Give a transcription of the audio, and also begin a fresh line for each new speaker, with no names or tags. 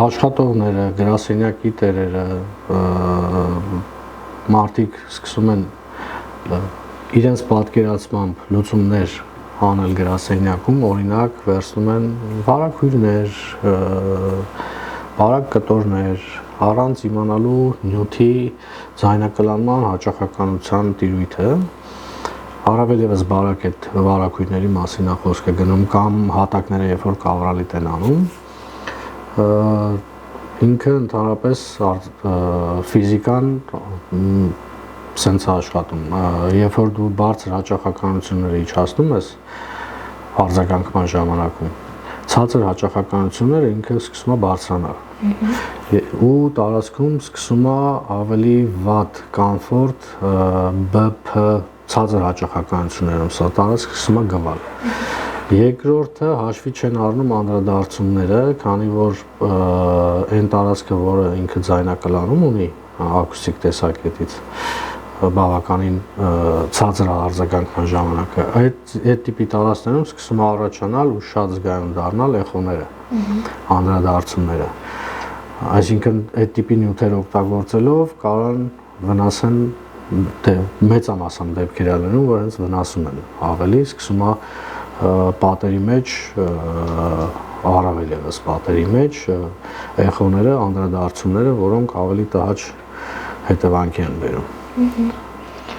Աշխատողները, գրասենյակի տերերը, մարդիկ սկսում են իրենց պատկերացմամբ լուծումներ անել գրասենյակում, օրինակ վերցնում են վարակույրներ, բարակ կտորներ, առանց իմանալու նյութի ձայնակլանման հաճախականության տիրույթը, առավել ևս բարակ այդ վարակույրների մասին է խոսքը գնում կամ հատակները երբ որ կավրալիտ են անում, ինքը ընդհանրապես ֆիզիկան սենց է աշխատում, երբ որ դու բարձր հաճախականությունները իջացնում ես արձագանքման ժամանակում, ցածր հաճախականությունները ինքը սկսում է բարձրանալ ու տարածքում սկսում է ավելի վատ կոմֆորտ BP ցածր հաճախականություններում սա տարածքը սկսում է գվալ երկրորդը հաշվի չեն առնում անդրադարձումները քանի որ այն տարածքը որը ինքը ձայնակլանում ունի ակուստիկ տեսակետից բավականին ցածր արձագանքման ժամանակը այդ տիպի տարածքներում սկսում է առաջանալ ու շատ զգայուն դառնալ էխոները անդրադարձումները այսինքն այդ տիպի նյութեր օգտագործելով կարող են վնասեն մեծամասամբ դեպքերներում որ հենց վնասում են ավելի սկսում է պատերի մեջ առավել ևս պատերի մեջ էխոները անդրադարձումները որոնք ավելի տհաճ հետևանքի են բերում